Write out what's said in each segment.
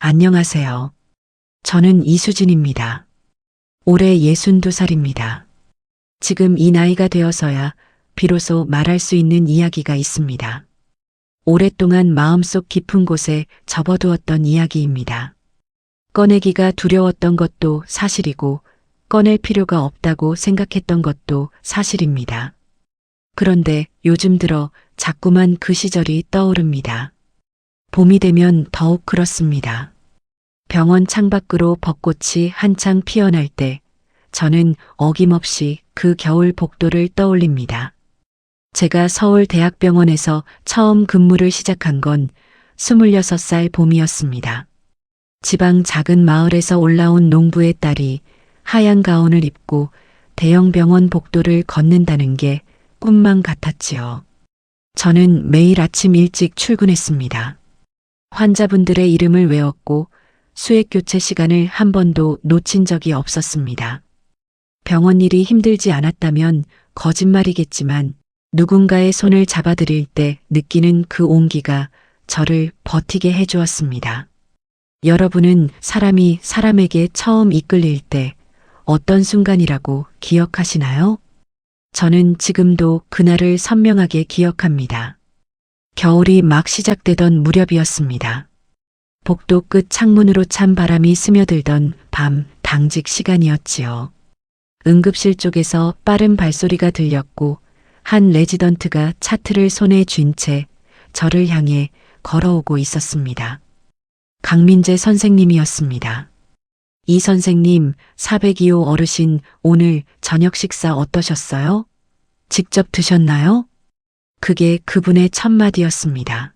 안녕하세요. 저는 이수진입니다. 올해 62살입니다. 지금 이 나이가 되어서야 비로소 말할 수 있는 이야기가 있습니다. 오랫동안 마음속 깊은 곳에 접어두었던 이야기입니다. 꺼내기가 두려웠던 것도 사실이고 꺼낼 필요가 없다고 생각했던 것도 사실입니다. 그런데 요즘 들어 자꾸만 그 시절이 떠오릅니다. 봄이 되면 더욱 그렇습니다. 병원 창밖으로 벚꽃이 한창 피어날 때 저는 어김없이 그 겨울 복도를 떠올립니다. 제가 서울대학병원에서 처음 근무를 시작한 건 26살 봄이었습니다. 지방 작은 마을에서 올라온 농부의 딸이 하얀 가운을 입고 대형 병원 복도를 걷는다는 게 꿈만 같았지요. 저는 매일 아침 일찍 출근했습니다. 환자분들의 이름을 외웠고 수액 교체 시간을 한 번도 놓친 적이 없었습니다. 병원 일이 힘들지 않았다면 거짓말이겠지만 누군가의 손을 잡아드릴 때 느끼는 그 온기가 저를 버티게 해주었습니다. 여러분은 사람이 사람에게 처음 이끌릴 때 어떤 순간이라고 기억하시나요? 저는 지금도 그날을 선명하게 기억합니다. 겨울이 막 시작되던 무렵이었습니다. 복도 끝 창문으로 찬 바람이 스며들던 밤 당직 시간이었지요. 응급실 쪽에서 빠른 발소리가 들렸고 한 레지던트가 차트를 손에 쥔 채 저를 향해 걸어오고 있었습니다. 강민재 선생님이었습니다. 이 선생님, 402호 어르신 오늘 저녁 식사 어떠셨어요? 직접 드셨나요? 그게 그분의 첫 마디였습니다.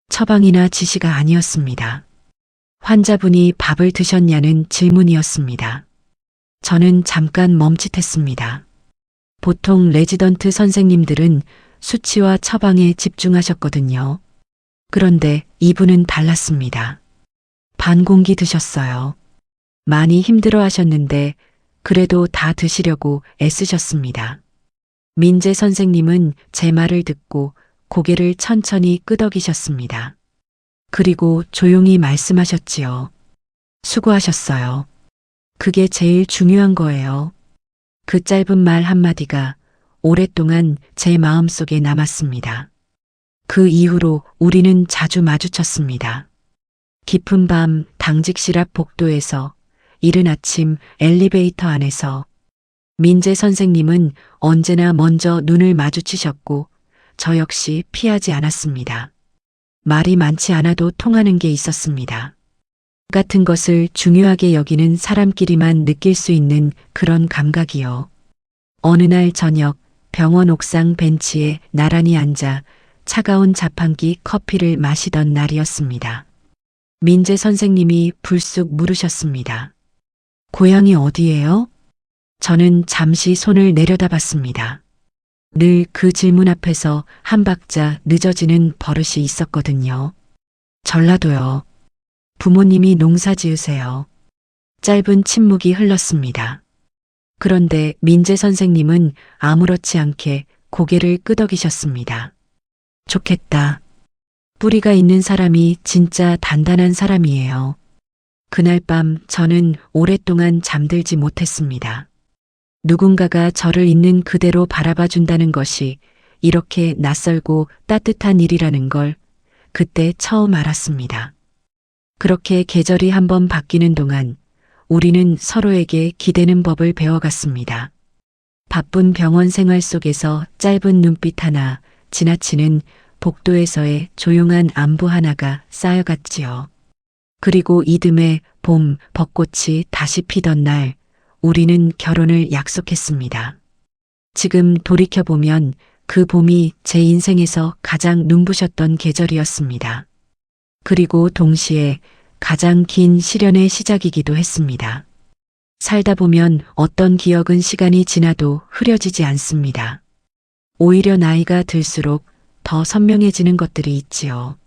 처방이나 지시가 아니었습니다. 환자분이 밥을 드셨냐는 질문이었습니다. 저는 잠깐 멈칫했습니다. 보통 레지던트 선생님들은 수치와 처방에 집중하셨거든요. 그런데 이분은 달랐습니다. 반 공기 드셨어요. 많이 힘들어 하셨는데 그래도 다 드시려고 애쓰셨습니다. 민재 선생님은 제 말을 듣고 고개를 천천히 끄덕이셨습니다. 그리고 조용히 말씀하셨지요. 수고하셨어요. 그게 제일 중요한 거예요. 그 짧은 말 한마디가 오랫동안 제 마음속에 남았습니다. 그 이후로 우리는 자주 마주쳤습니다. 깊은 밤 당직실 앞 복도에서, 이른 아침 엘리베이터 안에서. 민재 선생님은 언제나 먼저 눈을 마주치셨고 저 역시 피하지 않았습니다. 말이 많지 않아도 통하는 게 있었습니다. 같은 것을 중요하게 여기는 사람끼리만 느낄 수 있는 그런 감각이요. 어느 날 저녁 병원 옥상 벤치에 나란히 앉아 차가운 자판기 커피를 마시던 날이었습니다. 민재 선생님이 불쑥 물으셨습니다. 고향이 어디예요? 저는 잠시 손을 내려다봤습니다. 늘 그 질문 앞에서 한 박자 늦어지는 버릇이 있었거든요. 전라도요. 부모님이 농사 지으세요. 짧은 침묵이 흘렀습니다. 그런데 민재 선생님은 아무렇지 않게 고개를 끄덕이셨습니다. 좋겠다. 뿌리가 있는 사람이 진짜 단단한 사람이에요. 그날 밤 저는 오랫동안 잠들지 못했습니다. 누군가가 저를 있는 그대로 바라봐 준다는 것이 이렇게 낯설고 따뜻한 일이라는 걸 그때 처음 알았습니다. 그렇게 계절이 한번 바뀌는 동안 우리는 서로에게 기대는 법을 배워갔습니다. 바쁜 병원 생활 속에서 짧은 눈빛 하나, 지나치는 복도에서의 조용한 안부 하나가 쌓여갔지요. 그리고 이듬해 봄 벚꽃이 다시 피던 날 우리는 결혼을 약속했습니다. 지금 돌이켜보면 그 봄이 제 인생에서 가장 눈부셨던 계절이었습니다. 그리고 동시에 가장 긴 시련의 시작이기도 했습니다. 살다 보면 어떤 기억은 시간이 지나도 흐려지지 않습니다. 오히려 나이가 들수록 더 선명해지는 것들이 있지요.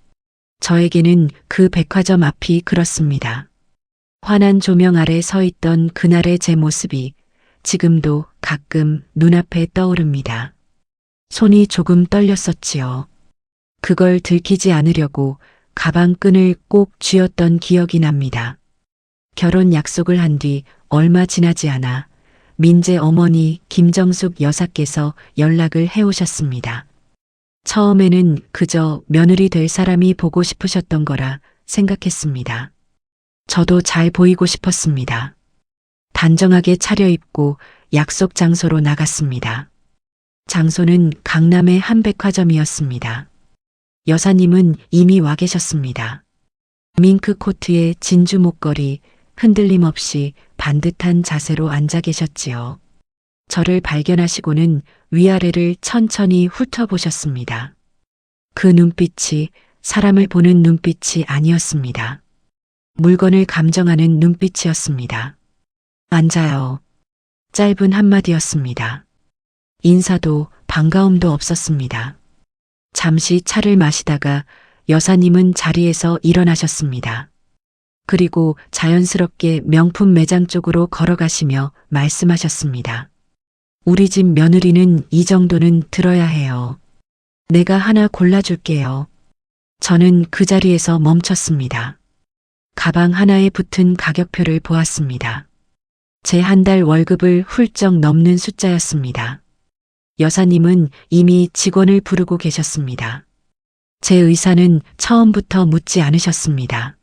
저에게는 그 백화점 앞이 그렇습니다. 환한 조명 아래 서 있던 그날의 제 모습이 지금도 가끔 눈앞에 떠오릅니다. 손이 조금 떨렸었지요. 그걸 들키지 않으려고 가방 끈을 꼭 쥐었던 기억이 납니다. 결혼 약속을 한 뒤 얼마 지나지 않아 민재 어머니 김정숙 여사께서 연락을 해오셨습니다. 처음에는 그저 며느리 될 사람이 보고 싶으셨던 거라 생각했습니다. 저도 잘 보이고 싶었습니다. 단정하게 차려입고 약속 장소로 나갔습니다. 장소는 강남의 한 백화점이었습니다. 여사님은 이미 와 계셨습니다. 밍크 코트에 진주 목걸이, 흔들림 없이 반듯한 자세로 앉아 계셨지요. 저를 발견하시고는 위아래를 천천히 훑어보셨습니다. 그 눈빛이 사람을 보는 눈빛이 아니었습니다. 물건을 감정하는 눈빛이었습니다. 앉아요. 짧은 한마디였습니다. 인사도 반가움도 없었습니다. 잠시 차를 마시다가 여사님은 자리에서 일어나셨습니다. 그리고 자연스럽게 명품 매장 쪽으로 걸어가시며 말씀하셨습니다. 우리 집 며느리는 이 정도는 들어야 해요. 내가 하나 골라줄게요. 저는 그 자리에서 멈췄습니다. 가방 하나에 붙은 가격표를 보았습니다. 제 한 달 월급을 훌쩍 넘는 숫자였습니다. 여사님은 이미 직원을 부르고 계셨습니다. 제 의사는 처음부터 묻지 않으셨습니다.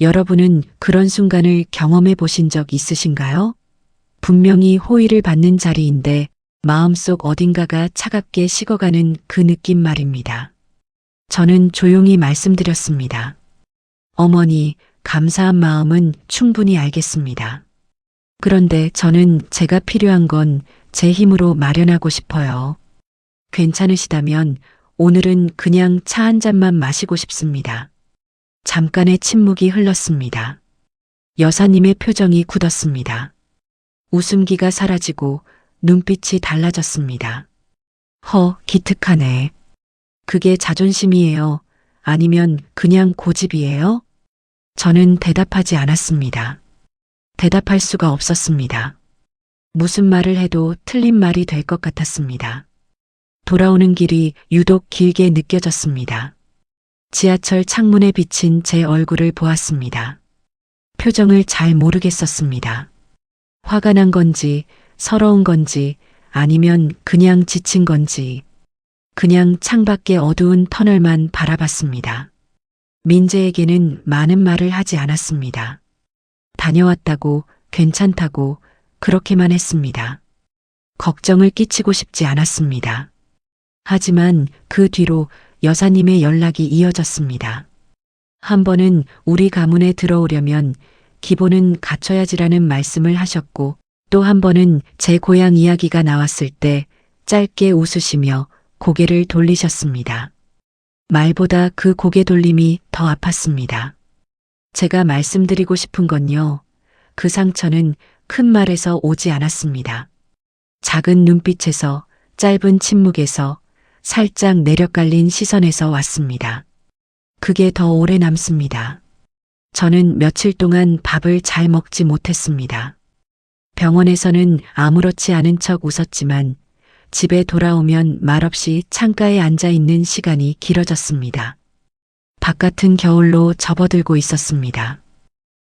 여러분은 그런 순간을 경험해 보신 적 있으신가요? 분명히 호의를 받는 자리인데 마음속 어딘가가 차갑게 식어가는 그 느낌 말입니다. 저는 조용히 말씀드렸습니다. 어머니, 감사한 마음은 충분히 알겠습니다. 그런데 저는 제가 필요한 건 제 힘으로 마련하고 싶어요. 괜찮으시다면 오늘은 그냥 차 한 잔만 마시고 싶습니다. 잠깐의 침묵이 흘렀습니다. 여사님의 표정이 굳었습니다. 웃음기가 사라지고 눈빛이 달라졌습니다. 기특하네. 그게 자존심이에요? 아니면 그냥 고집이에요? 저는 대답하지 않았습니다. 대답할 수가 없었습니다. 무슨 말을 해도 틀린 말이 될 것 같았습니다. 돌아오는 길이 유독 길게 느껴졌습니다. 지하철 창문에 비친 제 얼굴을 보았습니다. 표정을 잘 모르겠었습니다. 화가 난 건지, 서러운 건지, 아니면 그냥 지친 건지, 그냥 창밖의 어두운 터널만 바라봤습니다. 민재에게는 많은 말을 하지 않았습니다. 다녀왔다고, 괜찮다고, 그렇게만 했습니다. 걱정을 끼치고 싶지 않았습니다. 하지만 그 뒤로 여사님의 연락이 이어졌습니다. 한 번은 우리 가문에 들어오려면 기본은 갖춰야지라는 말씀을 하셨고, 또 한 번은 제 고향 이야기가 나왔을 때 짧게 웃으시며 고개를 돌리셨습니다. 말보다 그 고개 돌림이 더 아팠습니다. 제가 말씀드리고 싶은 건요, 그 상처는 큰 말에서 오지 않았습니다. 작은 눈빛에서, 짧은 침묵에서, 살짝 내려깔린 시선에서 왔습니다. 그게 더 오래 남습니다. 저는 며칠 동안 밥을 잘 먹지 못했습니다. 병원에서는 아무렇지 않은 척 웃었지만 집에 돌아오면 말없이 창가에 앉아 있는 시간이 길어졌습니다. 바깥은 겨울로 접어들고 있었습니다.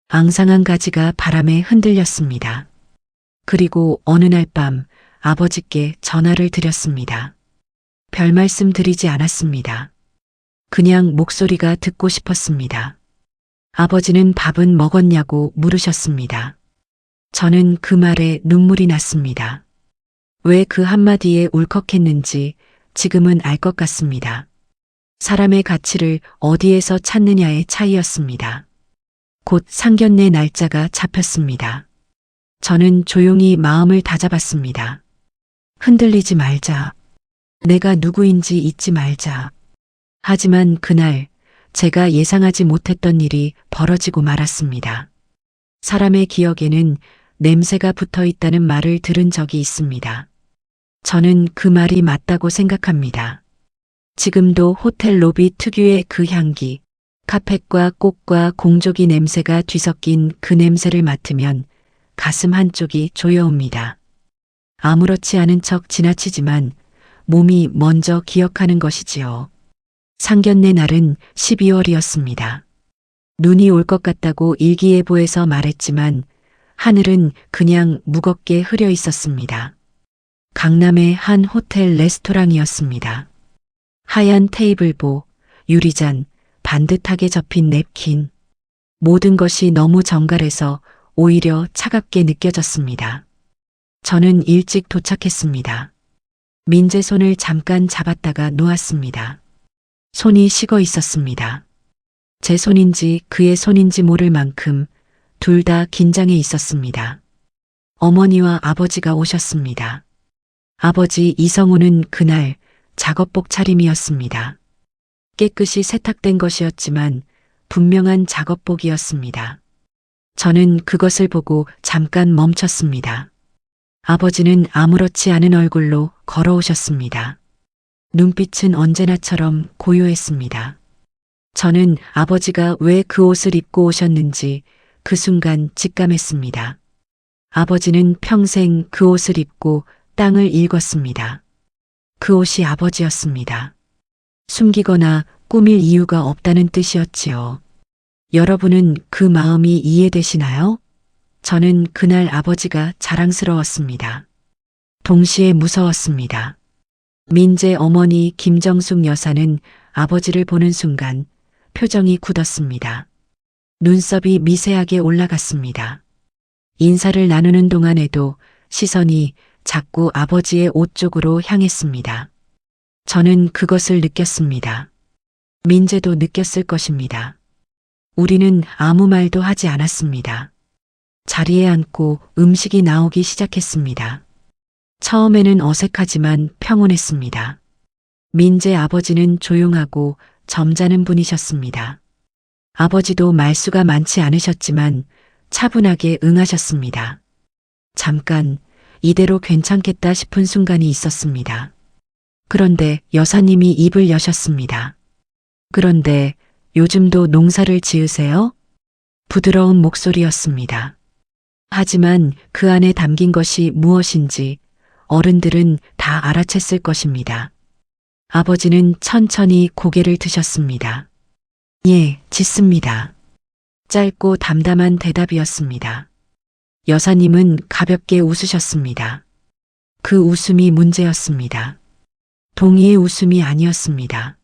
앙상한 가지가 바람에 흔들렸습니다. 그리고 어느 날 밤 아버지께 전화를 드렸습니다. 별 말씀 드리지 않았습니다. 그냥 목소리가 듣고 싶었습니다. 아버지는 밥은 먹었냐고 물으셨습니다. 저는 그 말에 눈물이 났습니다. 왜 그 한마디에 울컥했는지 지금은 알 것 같습니다. 사람의 가치를 어디에서 찾느냐의 차이였습니다. 곧 상견례 날짜가 잡혔습니다. 저는 조용히 마음을 다잡았습니다. 흔들리지 말자. 내가 누구인지 잊지 말자. 하지만 그날 제가 예상하지 못했던 일이 벌어지고 말았습니다. 사람의 기억에는 냄새가 붙어 있다는 말을 들은 적이 있습니다. 저는 그 말이 맞다고 생각합니다. 지금도 호텔 로비 특유의 그 향기, 카펫과 꽃과 공조기 냄새가 뒤섞인 그 냄새를 맡으면 가슴 한쪽이 조여옵니다. 아무렇지 않은 척 지나치지만 몸이 먼저 기억하는 것이지요. 상견례 날은 12월이었습니다. 눈이 올 것 같다고 일기예보에서 말했지만 하늘은 그냥 무겁게 흐려 있었습니다. 강남의 한 호텔 레스토랑이었습니다. 하얀 테이블보, 유리잔, 반듯하게 접힌 냅킨. 모든 것이 너무 정갈해서 오히려 차갑게 느껴졌습니다. 저는 일찍 도착했습니다. 민재 손을 잠깐 잡았다가 놓았습니다. 손이 식어 있었습니다. 제 손인지 그의 손인지 모를 만큼 둘 다 긴장해 있었습니다. 어머니와 아버지가 오셨습니다. 아버지 이성우는 그날 작업복 차림이었습니다. 깨끗이 세탁된 것이었지만 분명한 작업복이었습니다. 저는 그것을 보고 잠깐 멈췄습니다. 아버지는 아무렇지 않은 얼굴로 걸어오셨습니다. 눈빛은 언제나처럼 고요했습니다. 저는 아버지가 왜 그 옷을 입고 오셨는지 그 순간 직감했습니다. 아버지는 평생 그 옷을 입고 땅을 일궜습니다. 그 옷이 아버지였습니다. 숨기거나 꾸밀 이유가 없다는 뜻이었지요. 여러분은 그 마음이 이해되시나요? 저는 그날 아버지가 자랑스러웠습니다. 동시에 무서웠습니다. 민재 어머니 김정숙 여사는 아버지를 보는 순간 표정이 굳었습니다. 눈썹이 미세하게 올라갔습니다. 인사를 나누는 동안에도 시선이 자꾸 아버지의 옷 쪽으로 향했습니다. 저는 그것을 느꼈습니다. 민재도 느꼈을 것입니다. 우리는 아무 말도 하지 않았습니다. 자리에 앉고 음식이 나오기 시작했습니다. 처음에는 어색하지만 평온했습니다. 민재 아버지는 조용하고 점잖은 분이셨습니다. 아버지도 말수가 많지 않으셨지만 차분하게 응하셨습니다. 잠깐 이대로 괜찮겠다 싶은 순간이 있었습니다. 그런데 여사님이 입을 여셨습니다. 그런데 요즘도 농사를 지으세요? 부드러운 목소리였습니다. 하지만 그 안에 담긴 것이 무엇인지 어른들은 다 알아챘을 것입니다. 아버지는 천천히 고개를 드셨습니다. 예, 짓습니다. 짧고 담담한 대답이었습니다. 여사님은 가볍게 웃으셨습니다. 그 웃음이 문제였습니다. 동의의 웃음이 아니었습니다.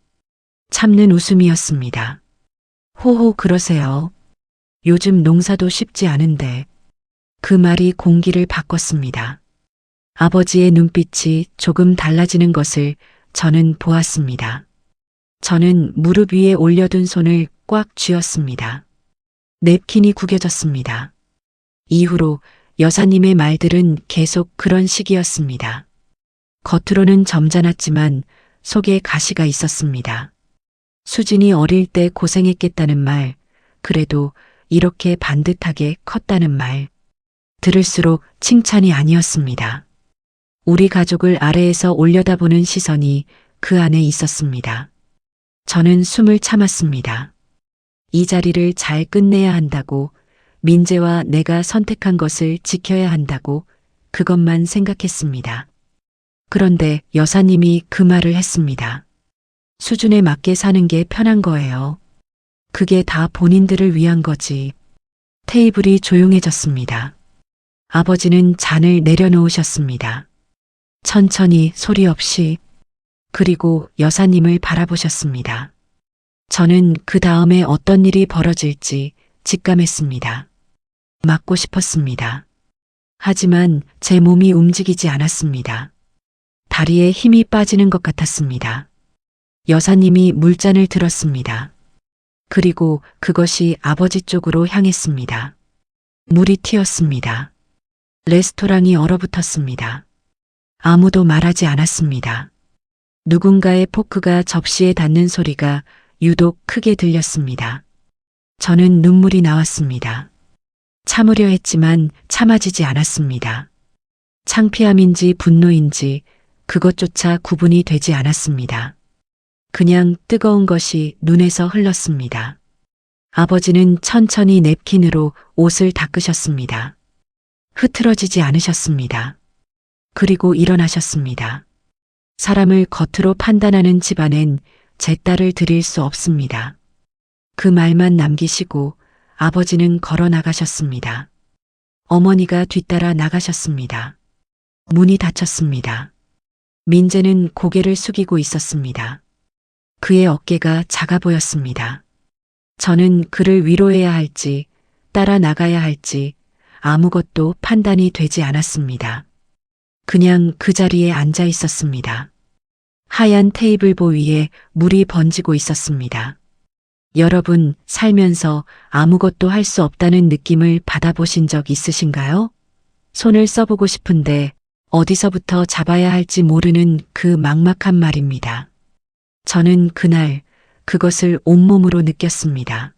참는 웃음이었습니다. 호호 그러세요. 요즘 농사도 쉽지 않은데. 그 말이 공기를 바꿨습니다. 아버지의 눈빛이 조금 달라지는 것을 저는 보았습니다. 저는 무릎 위에 올려둔 손을 꽉 쥐었습니다. 냅킨이 구겨졌습니다. 이후로 여사님의 말들은 계속 그런 식이었습니다. 겉으로는 점잖았지만 속에 가시가 있었습니다. 수진이 어릴 때 고생했겠다는 말, 그래도 이렇게 반듯하게 컸다는 말. 들을수록 칭찬이 아니었습니다. 우리 가족을 아래에서 올려다보는 시선이 그 안에 있었습니다. 저는 숨을 참았습니다. 이 자리를 잘 끝내야 한다고, 민재와 내가 선택한 것을 지켜야 한다고 그것만 생각했습니다. 그런데 여사님이 그 말을 했습니다. 수준에 맞게 사는 게 편한 거예요. 그게 다 본인들을 위한 거지. 테이블이 조용해졌습니다. 아버지는 잔을 내려놓으셨습니다. 천천히 소리 없이. 그리고 여사님을 바라보셨습니다. 저는 그 다음에 어떤 일이 벌어질지 직감했습니다. 맞고 싶었습니다. 하지만 제 몸이 움직이지 않았습니다. 다리에 힘이 빠지는 것 같았습니다. 여사님이 물잔을 들었습니다. 그리고 그것이 아버지 쪽으로 향했습니다. 물이 튀었습니다. 레스토랑이 얼어붙었습니다. 아무도 말하지 않았습니다. 누군가의 포크가 접시에 닿는 소리가 유독 크게 들렸습니다. 저는 눈물이 나왔습니다. 참으려 했지만 참아지지 않았습니다. 창피함인지 분노인지 그것조차 구분이 되지 않았습니다. 그냥 뜨거운 것이 눈에서 흘렀습니다. 아버지는 천천히 냅킨으로 옷을 닦으셨습니다. 흐트러지지 않으셨습니다. 그리고 일어나셨습니다. 사람을 겉으로 판단하는 집안엔 제 딸을 드릴 수 없습니다. 그 말만 남기시고 아버지는 걸어 나가셨습니다. 어머니가 뒤따라 나가셨습니다. 문이 닫혔습니다. 민재는 고개를 숙이고 있었습니다. 그의 어깨가 작아 보였습니다. 저는 그를 위로해야 할지 따라 나가야 할지 아무것도 판단이 되지 않았습니다. 그냥 그 자리에 앉아 있었습니다. 하얀 테이블보 위에 물이 번지고 있었습니다. 여러분, 살면서 아무것도 할 수 없다는 느낌을 받아보신 적 있으신가요? 손을 써보고 싶은데 어디서부터 잡아야 할지 모르는 그 막막한 말입니다. 저는 그날 그것을 온몸으로 느꼈습니다.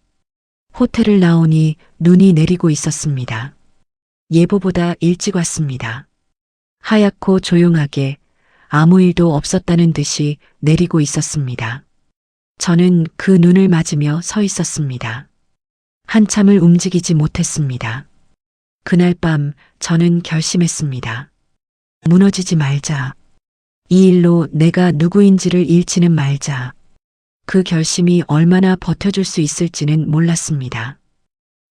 호텔을 나오니 눈이 내리고 있었습니다. 예보보다 일찍 왔습니다. 하얗고 조용하게 아무 일도 없었다는 듯이 내리고 있었습니다. 저는 그 눈을 맞으며 서 있었습니다. 한참을 움직이지 못했습니다. 그날 밤 저는 결심했습니다. 무너지지 말자. 이 일로 내가 누구인지를 잃지는 말자. 그 결심이 얼마나 버텨줄 수 있을지는 몰랐습니다.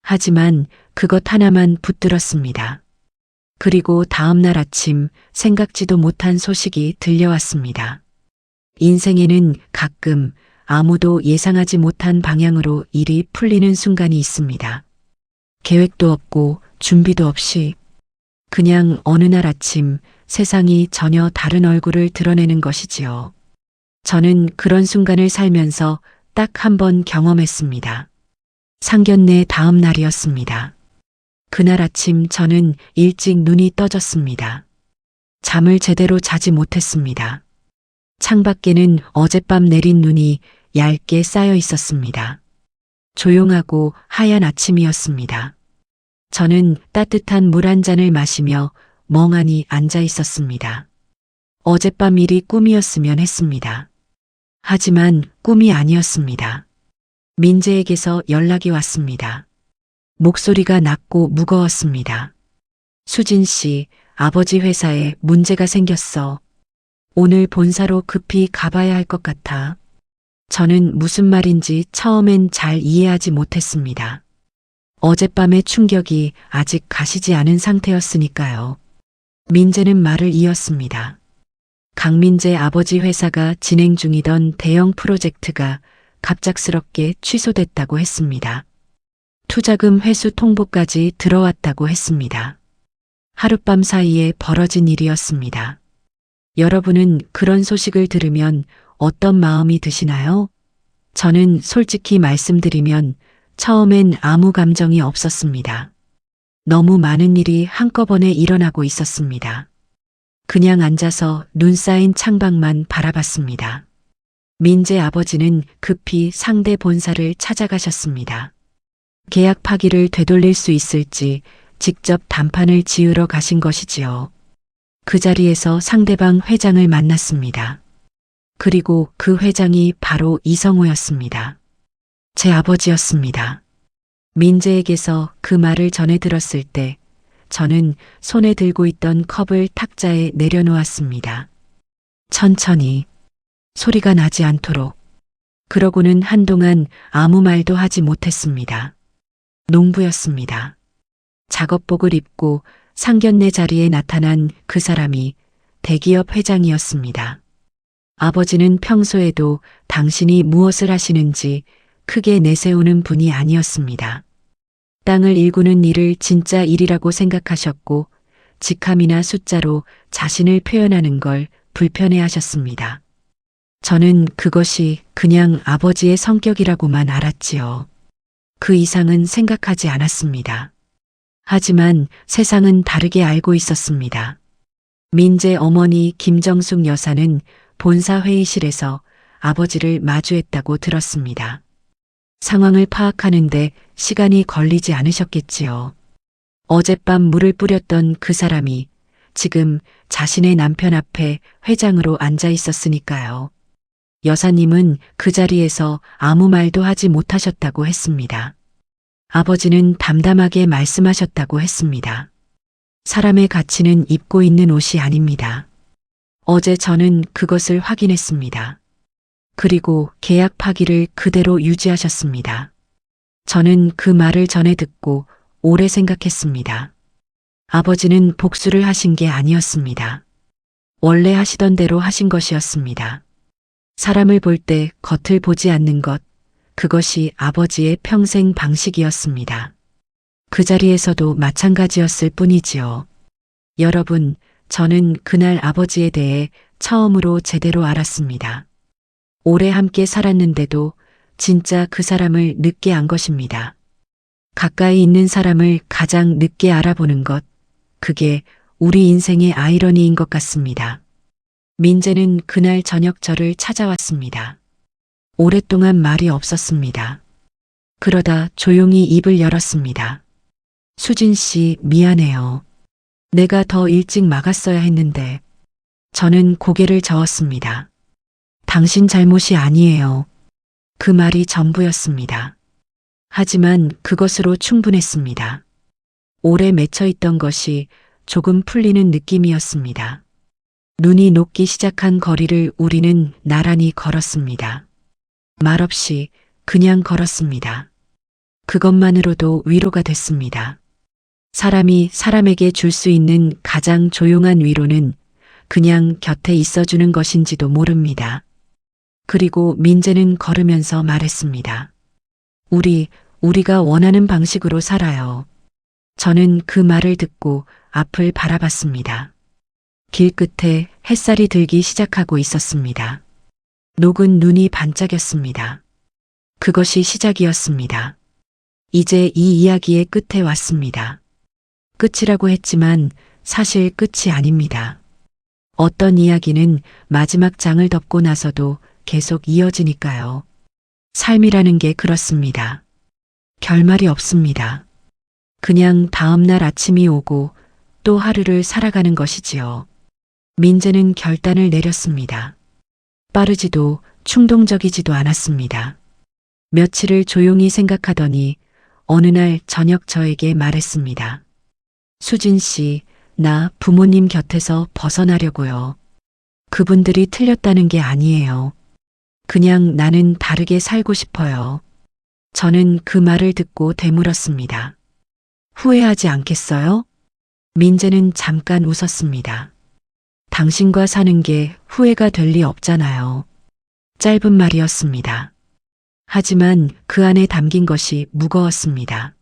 하지만 그것 하나만 붙들었습니다. 그리고 다음 날 아침 생각지도 못한 소식이 들려왔습니다. 인생에는 가끔 아무도 예상하지 못한 방향으로 일이 풀리는 순간이 있습니다. 계획도 없고 준비도 없이 그냥 어느 날 아침 세상이 전혀 다른 얼굴을 드러내는 것이지요. 저는 그런 순간을 살면서 딱 한 번 경험했습니다. 상견례 다음 날이었습니다. 그날 아침 저는 일찍 눈이 떠졌습니다. 잠을 제대로 자지 못했습니다. 창밖에는 어젯밤 내린 눈이 얇게 쌓여 있었습니다. 조용하고 하얀 아침이었습니다. 저는 따뜻한 물 한 잔을 마시며 멍하니 앉아 있었습니다. 어젯밤 일이 꿈이었으면 했습니다. 하지만 꿈이 아니었습니다. 민재에게서 연락이 왔습니다. 목소리가 낮고 무거웠습니다. 수진 씨, 아버지 회사에 문제가 생겼어. 오늘 본사로 급히 가봐야 할 것 같아. 저는 무슨 말인지 처음엔 잘 이해하지 못했습니다. 어젯밤의 충격이 아직 가시지 않은 상태였으니까요. 민재는 말을 이었습니다. 강민재 아버지 회사가 진행 중이던 대형 프로젝트가 갑작스럽게 취소됐다고 했습니다. 투자금 회수 통보까지 들어왔다고 했습니다. 하룻밤 사이에 벌어진 일이었습니다. 여러분은 그런 소식을 들으면 어떤 마음이 드시나요? 저는 솔직히 말씀드리면 처음엔 아무 감정이 없었습니다. 너무 많은 일이 한꺼번에 일어나고 있었습니다. 그냥 앉아서 눈 쌓인 창밖만 바라봤습니다. 민재 아버지는 급히 상대 본사를 찾아가셨습니다. 계약 파기를 되돌릴 수 있을지 직접 담판을 지으러 가신 것이지요. 그 자리에서 상대방 회장을 만났습니다. 그리고 그 회장이 바로 이성우였습니다. 제 아버지였습니다. 민재에게서 그 말을 전해 들었을 때 저는 손에 들고 있던 컵을 탁자에 내려놓았습니다. 천천히, 소리가 나지 않도록. 그러고는 한동안 아무 말도 하지 못했습니다. 농부였습니다. 작업복을 입고 상견례 자리에 나타난 그 사람이 대기업 회장이었습니다. 아버지는 평소에도 당신이 무엇을 하시는지 크게 내세우는 분이 아니었습니다. 땅을 일구는 일을 진짜 일이라고 생각하셨고 직함이나 숫자로 자신을 표현하는 걸 불편해하셨습니다. 저는 그것이 그냥 아버지의 성격이라고만 알았지요. 그 이상은 생각하지 않았습니다. 하지만 세상은 다르게 알고 있었습니다. 민재 어머니 김정숙 여사는 본사 회의실에서 아버지를 마주했다고 들었습니다. 상황을 파악하는데 시간이 걸리지 않으셨겠지요. 어젯밤 물을 뿌렸던 그 사람이 지금 자신의 남편 앞에 회장으로 앉아 있었으니까요. 여사님은 그 자리에서 아무 말도 하지 못하셨다고 했습니다. 아버지는 담담하게 말씀하셨다고 했습니다. 사람의 가치는 입고 있는 옷이 아닙니다. 어제 저는 그것을 확인했습니다. 그리고 계약 파기를 그대로 유지하셨습니다. 저는 그 말을 전해 듣고 오래 생각했습니다. 아버지는 복수를 하신 게 아니었습니다. 원래 하시던 대로 하신 것이었습니다. 사람을 볼 때 겉을 보지 않는 것, 그것이 아버지의 평생 방식이었습니다. 그 자리에서도 마찬가지였을 뿐이지요. 여러분, 저는 그날 아버지에 대해 처음으로 제대로 알았습니다. 오래 함께 살았는데도 진짜 그 사람을 늦게 안 것입니다. 가까이 있는 사람을 가장 늦게 알아보는 것, 그게 우리 인생의 아이러니인 것 같습니다. 민재는 그날 저녁 저를 찾아왔습니다. 오랫동안 말이 없었습니다. 그러다 조용히 입을 열었습니다. 수진 씨, 미안해요. 내가 더 일찍 막았어야 했는데. 저는 고개를 저었습니다. 당신 잘못이 아니에요. 그 말이 전부였습니다. 하지만 그것으로 충분했습니다. 오래 맺혀 있던 것이 조금 풀리는 느낌이었습니다. 눈이 녹기 시작한 거리를 우리는 나란히 걸었습니다. 말없이 그냥 걸었습니다. 그것만으로도 위로가 됐습니다. 사람이 사람에게 줄 수 있는 가장 조용한 위로는 그냥 곁에 있어주는 것인지도 모릅니다. 그리고 민재는 걸으면서 말했습니다. 우리가 원하는 방식으로 살아요. 저는 그 말을 듣고 앞을 바라봤습니다. 길 끝에 햇살이 들기 시작하고 있었습니다. 녹은 눈이 반짝였습니다. 그것이 시작이었습니다. 이제 이 이야기의 끝에 왔습니다. 끝이라고 했지만 사실 끝이 아닙니다. 어떤 이야기는 마지막 장을 덮고 나서도 계속 이어지니까요. 삶이라는 게 그렇습니다. 결말이 없습니다. 그냥 다음날 아침이 오고 또 하루를 살아가는 것이지요. 민재는 결단을 내렸습니다. 빠르지도 충동적이지도 않았습니다. 며칠을 조용히 생각하더니 어느 날 저녁 저에게 말했습니다. 수진 씨, 나 부모님 곁에서 벗어나려고요. 그분들이 틀렸다는 게 아니에요. 그냥 나는 다르게 살고 싶어요. 저는 그 말을 듣고 되물었습니다. 후회하지 않겠어요? 민재는 잠깐 웃었습니다. 당신과 사는 게 후회가 될 리 없잖아요. 짧은 말이었습니다. 하지만 그 안에 담긴 것이 무거웠습니다.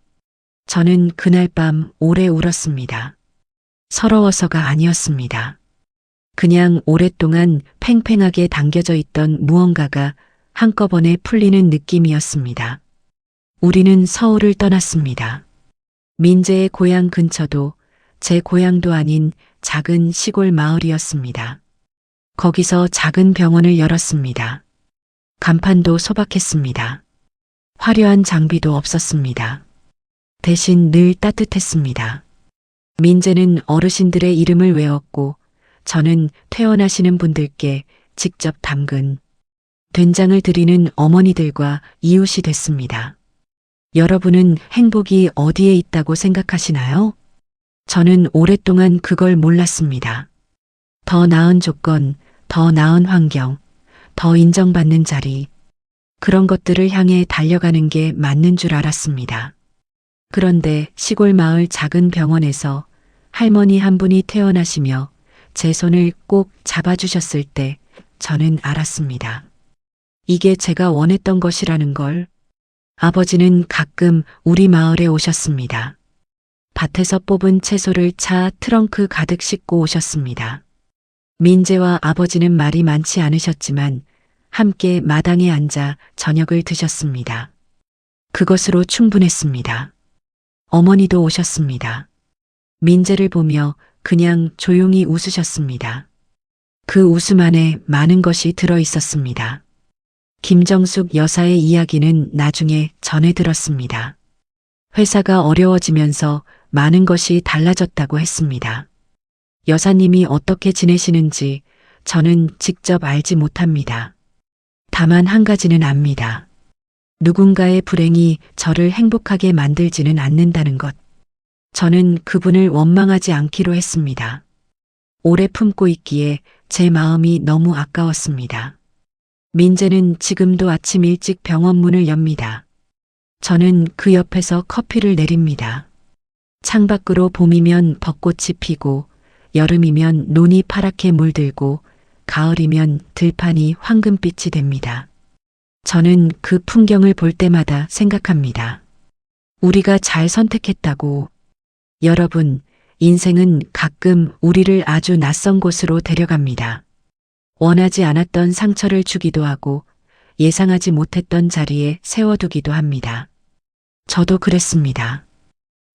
저는 그날 밤 오래 울었습니다. 서러워서가 아니었습니다. 그냥 오랫동안 팽팽하게 당겨져 있던 무언가가 한꺼번에 풀리는 느낌이었습니다. 우리는 서울을 떠났습니다. 민재의 고향 근처도 제 고향도 아닌 작은 시골 마을이었습니다. 거기서 작은 병원을 열었습니다. 간판도 소박했습니다. 화려한 장비도 없었습니다. 대신 늘 따뜻했습니다. 민재는 어르신들의 이름을 외웠고 저는 퇴원하시는 분들께 직접 담근 된장을 드리는 어머니들과 이웃이 됐습니다. 여러분은 행복이 어디에 있다고 생각하시나요? 저는 오랫동안 그걸 몰랐습니다. 더 나은 조건, 더 나은 환경, 더 인정받는 자리, 그런 것들을 향해 달려가는 게 맞는 줄 알았습니다. 그런데 시골 마을 작은 병원에서 할머니 한 분이 퇴원하시며 제 손을 꼭 잡아주셨을 때 저는 알았습니다. 이게 제가 원했던 것이라는 걸. 아버지는 가끔 우리 마을에 오셨습니다. 밭에서 뽑은 채소를 차 트렁크 가득 싣고 오셨습니다. 민재와 아버지는 말이 많지 않으셨지만 함께 마당에 앉아 저녁을 드셨습니다. 그것으로 충분했습니다. 어머니도 오셨습니다. 민재를 보며 그냥 조용히 웃으셨습니다. 그 웃음 안에 많은 것이 들어 있었습니다. 김정숙 여사의 이야기는 나중에 전해 들었습니다. 회사가 어려워지면서 많은 것이 달라졌다고 했습니다. 여사님이 어떻게 지내시는지 저는 직접 알지 못합니다. 다만 한 가지는 압니다. 누군가의 불행이 저를 행복하게 만들지는 않는다는 것. 저는 그분을 원망하지 않기로 했습니다. 오래 품고 있기에 제 마음이 너무 아까웠습니다. 민재는 지금도 아침 일찍 병원 문을 엽니다. 저는 그 옆에서 커피를 내립니다. 창밖으로 봄이면 벚꽃이 피고 여름이면 논이 파랗게 물들고 가을이면 들판이 황금빛이 됩니다. 저는 그 풍경을 볼 때마다 생각합니다. 우리가 잘 선택했다고. 여러분, 인생은 가끔 우리를 아주 낯선 곳으로 데려갑니다. 원하지 않았던 상처를 주기도 하고 예상하지 못했던 자리에 세워두기도 합니다. 저도 그랬습니다.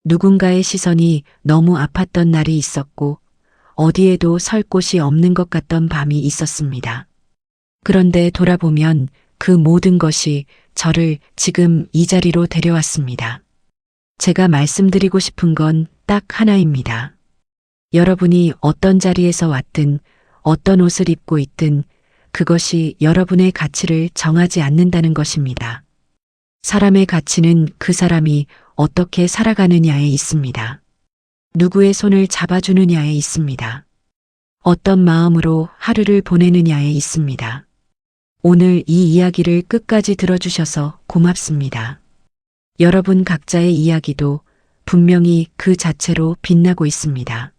누군가의 시선이 너무 아팠던 날이 있었고 어디에도 설 곳이 없는 것 같던 밤이 있었습니다. 그런데 돌아보면 그 모든 것이 저를 지금 이 자리로 데려왔습니다. 제가 말씀드리고 싶은 건 딱 하나입니다. 여러분이 어떤 자리에서 왔든 어떤 옷을 입고 있든 그것이 여러분의 가치를 정하지 않는다는 것입니다. 사람의 가치는 그 사람이 어떻게 살아가느냐에 있습니다. 누구의 손을 잡아주느냐에 있습니다. 어떤 마음으로 하루를 보내느냐에 있습니다. 오늘 이 이야기를 끝까지 들어주셔서 고맙습니다. 여러분 각자의 이야기도 분명히 그 자체로 빛나고 있습니다.